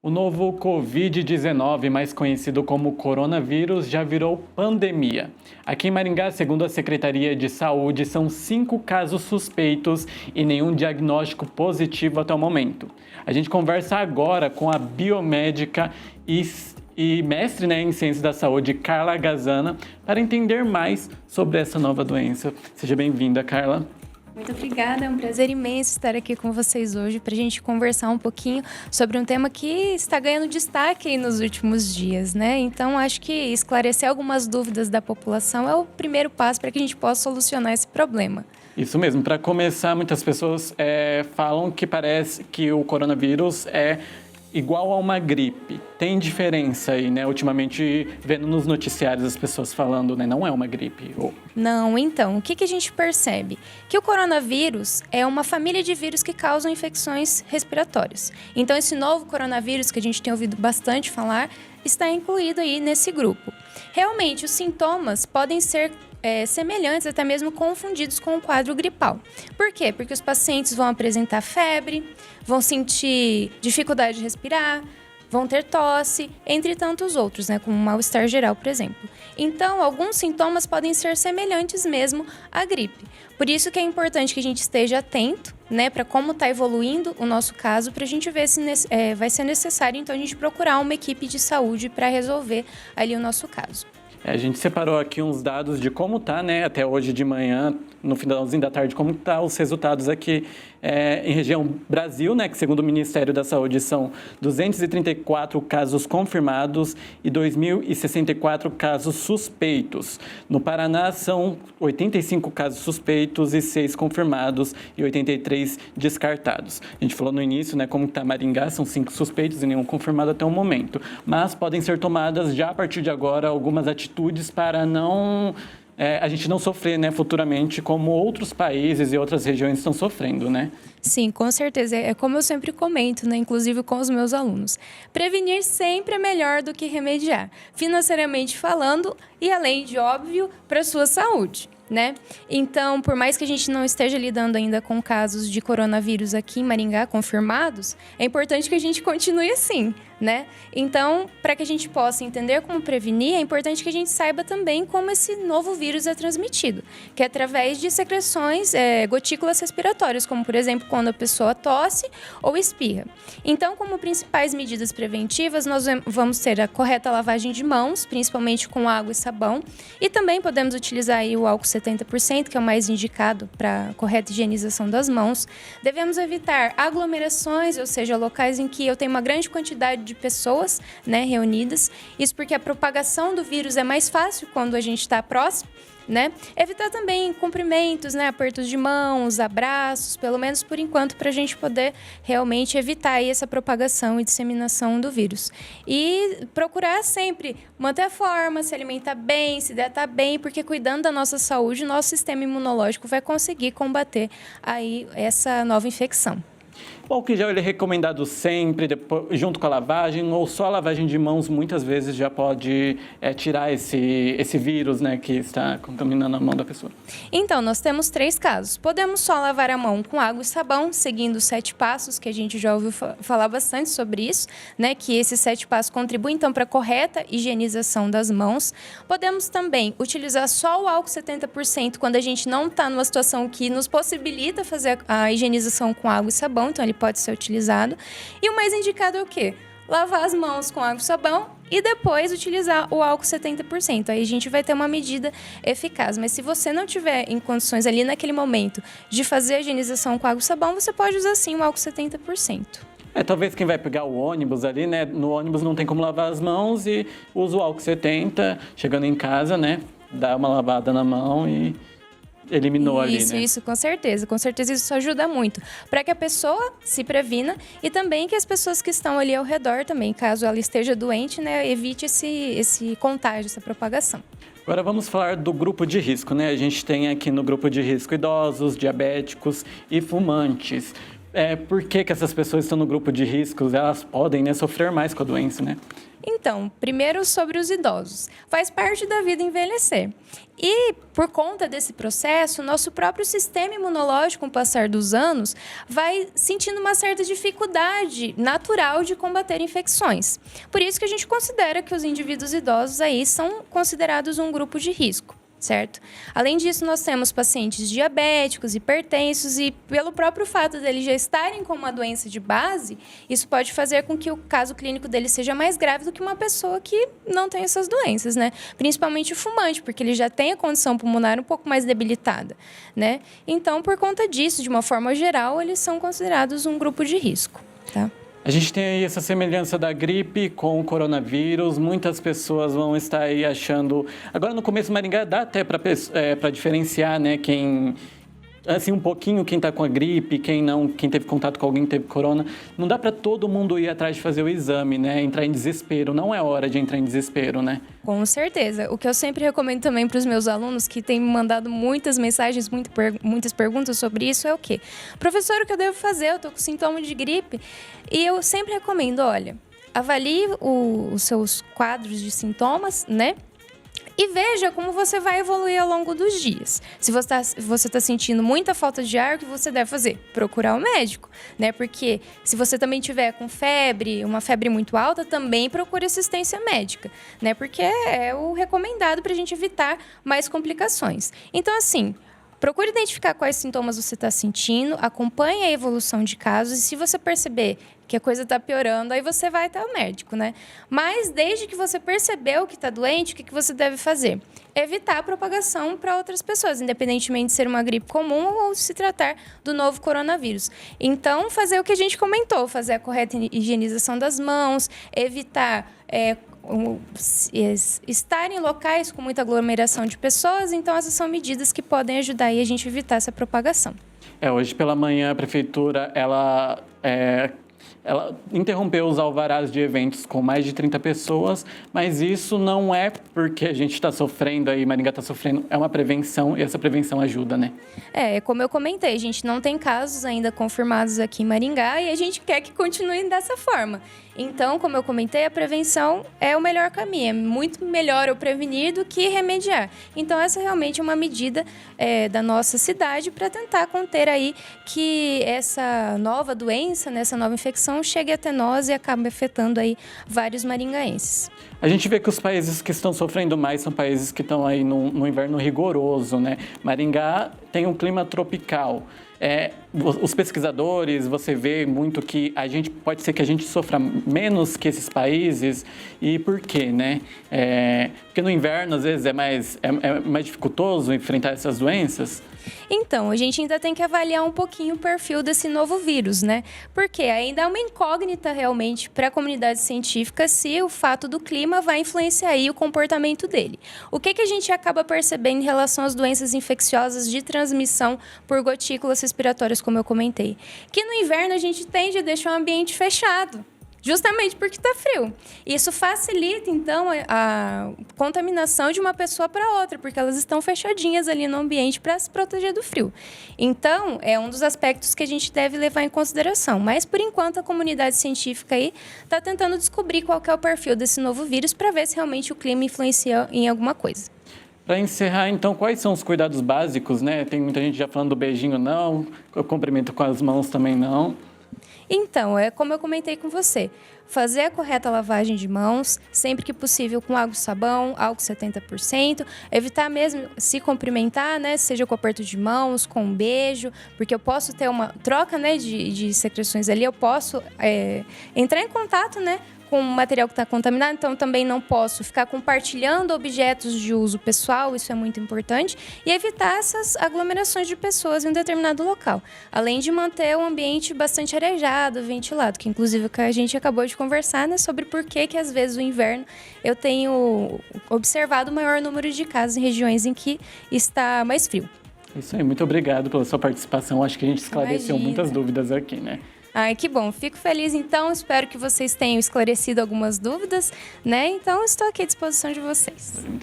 O novo Covid-19, mais conhecido como coronavírus, já virou pandemia. Aqui em Maringá, segundo a Secretaria de Saúde, são 5 casos suspeitos e nenhum diagnóstico positivo até o momento. A gente conversa agora com a biomédica e mestre, em Ciências da Saúde, Carla Gazana, para entender mais sobre essa nova doença. Seja bem-vinda, Carla. Muito obrigada, é um prazer imenso estar aqui com vocês hoje para a gente conversar um pouquinho sobre um tema que está ganhando destaque aí nos últimos dias, né? Então, acho que esclarecer algumas dúvidas da população é o primeiro passo para que a gente possa solucionar esse problema. Isso mesmo. Para começar, muitas pessoas falam que parece que o coronavírus é igual a uma gripe. Tem diferença aí, né? Ultimamente, vendo nos noticiários as pessoas falando, né? Não é uma gripe. Não, então, o que a gente percebe? Que o coronavírus é uma família de vírus que causam infecções respiratórias. Então, esse novo coronavírus, que a gente tem ouvido bastante falar, está incluído aí nesse grupo. Realmente, os sintomas podem ser semelhantes, até mesmo confundidos com o quadro gripal. Por quê? Porque os pacientes vão apresentar febre, vão sentir dificuldade de respirar, vão ter tosse, entre tantos outros, né, como mal-estar geral, por exemplo. Então, alguns sintomas podem ser semelhantes mesmo à gripe. Por isso que é importante que a gente esteja atento, né, para como está evoluindo o nosso caso, para a gente ver se vai ser necessário, então, a gente procurar uma equipe de saúde para resolver ali o nosso caso. A gente separou aqui uns dados de como tá, né, até hoje de manhã, no finalzinho da tarde, como tá os resultados aqui em região Brasil, né, que segundo o Ministério da Saúde são 234 casos confirmados e 2.064 casos suspeitos. No Paraná são 85 casos suspeitos e 6 confirmados e 83 descartados. A gente falou no início, né, como tá Maringá, são 5 suspeitos e nenhum confirmado até o momento. Mas podem ser tomadas já a partir de agora algumas atitudes para a gente não sofrer, né, futuramente, como outros países e outras regiões estão sofrendo, né? Sim, com certeza. É como eu sempre comento, né, inclusive com os meus alunos. Prevenir sempre é melhor do que remediar, financeiramente falando e, além de óbvio, para a sua saúde, né? Então, por mais que a gente não esteja lidando ainda com casos de coronavírus aqui em Maringá confirmados, é importante que a gente continue assim, né? Então, para que a gente possa entender como prevenir, é importante que a gente saiba também como esse novo vírus é transmitido, que é através de secreções, gotículas respiratórias, como, por exemplo, quando a pessoa tosse ou espirra. Então, como principais medidas preventivas, nós vamos ter a correta lavagem de mãos, principalmente com água e sabão, e também podemos utilizar aí o álcool 70%, que é o mais indicado para a correta higienização das mãos. Devemos evitar aglomerações, ou seja, locais em que eu tenho uma grande quantidade de pessoas, né, reunidas. Isso porque a propagação do vírus é mais fácil quando a gente está próximo, né? Evitar também cumprimentos, né, apertos de mãos, abraços, pelo menos por enquanto, para a gente poder realmente evitar aí essa propagação e disseminação do vírus. E procurar sempre manter a forma, se alimentar bem, se hidratar bem, porque cuidando da nossa saúde, o nosso sistema imunológico vai conseguir combater aí essa nova infecção. O álcool em gel ele é recomendado sempre, junto com a lavagem, ou só a lavagem de mãos muitas vezes já pode tirar esse vírus, né, que está contaminando a mão da pessoa? Então, nós temos 3 casos. Podemos só lavar a mão com água e sabão, seguindo os 7 passos, que a gente já ouviu falar bastante sobre isso, né, que esses 7 passos contribuem, então, para a correta higienização das mãos. Podemos também utilizar só o álcool 70% quando a gente não está numa situação que nos possibilita fazer a higienização com água e sabão, então ele pode ser utilizado. E o mais indicado é o quê? Lavar as mãos com água e sabão e depois utilizar o álcool 70%. Aí a gente vai ter uma medida eficaz. Mas se você não tiver em condições ali naquele momento de fazer a higienização com água e sabão, você pode usar sim o álcool 70%. Talvez quem vai pegar o ônibus ali, né? No ônibus não tem como lavar as mãos e usa o álcool 70, chegando em casa, né? Dá uma lavada na mão e eliminou ali, né? Isso, com certeza isso ajuda muito, para que a pessoa se previna e também que as pessoas que estão ali ao redor também, caso ela esteja doente, né, evite esse contágio, essa propagação. Agora vamos falar do grupo de risco, né? A gente tem aqui no grupo de risco idosos, diabéticos e fumantes. por que essas pessoas estão no grupo de riscos, elas podem, né, sofrer mais com a doença, né? Então, primeiro sobre os idosos. Faz parte da vida envelhecer. E, por conta desse processo, nosso próprio sistema imunológico, com o passar dos anos, vai sentindo uma certa dificuldade natural de combater infecções. Por isso que a gente considera que os indivíduos idosos aí são considerados um grupo de risco. Certo? Além disso, nós temos pacientes diabéticos, hipertensos e, pelo próprio fato deles já estarem com uma doença de base, isso pode fazer com que o caso clínico deles seja mais grave do que uma pessoa que não tem essas doenças, né? Principalmente o fumante, porque ele já tem a condição pulmonar um pouco mais debilitada, né? Então, por conta disso, de uma forma geral, eles são considerados um grupo de risco, tá? A gente tem aí essa semelhança da gripe com o coronavírus. Muitas pessoas vão estar aí achando... Agora, no começo, Maringá dá até para diferenciar, né, quem... Assim, um pouquinho quem está com a gripe, quem não, quem teve contato com alguém que teve corona. Não dá para todo mundo ir atrás de fazer o exame, né? Entrar em desespero. Não é hora de entrar em desespero, né? Com certeza. O que eu sempre recomendo também para os meus alunos, que têm me mandado muitas mensagens, muitas perguntas sobre isso, é o quê? Professor, o que eu devo fazer? Eu estou com sintoma de gripe. E eu sempre recomendo, olha, avalie os seus quadros de sintomas, né? E veja como você vai evoluir ao longo dos dias. Se você está sentindo muita falta de ar, o que você deve fazer? Procurar o médico, né? Porque se você também tiver com febre, uma febre muito alta, também procure assistência médica, né? Porque é o recomendado para a gente evitar mais complicações. Então, assim, procure identificar quais sintomas você está sentindo, acompanhe a evolução de casos e se você perceber que a coisa está piorando, aí você vai até o médico, né? Mas desde que você percebeu que está doente, o que você deve fazer? Evitar a propagação para outras pessoas, independentemente de ser uma gripe comum ou se tratar do novo coronavírus. Então, fazer o que a gente comentou, fazer a correta higienização das mãos, evitar... estar em locais com muita aglomeração de pessoas, então essas são medidas que podem ajudar aí a gente a evitar essa propagação. Hoje pela manhã a prefeitura, ela interrompeu os alvarás de eventos com mais de 30 pessoas, mas isso não é porque a gente está sofrendo aí, Maringá está sofrendo, é uma prevenção e essa prevenção ajuda, né? Como eu comentei, a gente não tem casos ainda confirmados aqui em Maringá e a gente quer que continue dessa forma. Então, como eu comentei, a prevenção é o melhor caminho. É muito melhor eu prevenir do que remediar. Então, essa realmente é uma medida da nossa cidade para tentar conter aí que essa nova doença, né, essa nova infecção chegue até nós e acabe afetando aí vários maringaenses. A gente vê que os países que estão sofrendo mais são países que estão aí no inverno rigoroso, né? Maringá tem um clima tropical. Os pesquisadores, você vê muito que pode ser que a gente sofra menos que esses países. E por quê, né? Porque no inverno, às vezes, é mais dificultoso enfrentar essas doenças. Então, a gente ainda tem que avaliar um pouquinho o perfil desse novo vírus, né? Porque ainda é uma incógnita realmente para a comunidade científica se o fato do clima vai influenciar aí o comportamento dele. O que a gente acaba percebendo em relação às doenças infecciosas de transmissão por gotículas respiratórias, como eu comentei? Que no inverno a gente tende a deixar o ambiente fechado. Justamente porque está frio. Isso facilita, então, a contaminação de uma pessoa para outra, porque elas estão fechadinhas ali no ambiente para se proteger do frio. Então, é um dos aspectos que a gente deve levar em consideração. Mas, por enquanto, a comunidade científica aí está tentando descobrir qual que é o perfil desse novo vírus para ver se realmente o clima influencia em alguma coisa. Para encerrar, então, quais são os cuidados básicos, né? Tem muita gente já falando do beijinho não, o cumprimento com as mãos também não. Então, é como eu comentei com você, fazer a correta lavagem de mãos, sempre que possível com água e sabão, álcool 70%, evitar mesmo se cumprimentar, né, seja com aperto de mãos, com um beijo, porque eu posso ter uma troca, né, de secreções ali, eu posso entrar em contato, né, com o material que está contaminado, então também não posso ficar compartilhando objetos de uso pessoal, isso é muito importante, e evitar essas aglomerações de pessoas em um determinado local, além de manter o ambiente bastante arejado, ventilado, que inclusive a gente acabou de conversar, né, sobre por que às vezes o inverno eu tenho observado o maior número de casos em regiões em que está mais frio. Isso aí, muito obrigado pela sua participação, acho que a gente esclareceu muitas dúvidas aqui, né? Ai, que bom. Fico feliz, então. Espero que vocês tenham esclarecido algumas dúvidas, né? Então, estou aqui à disposição de vocês. Muito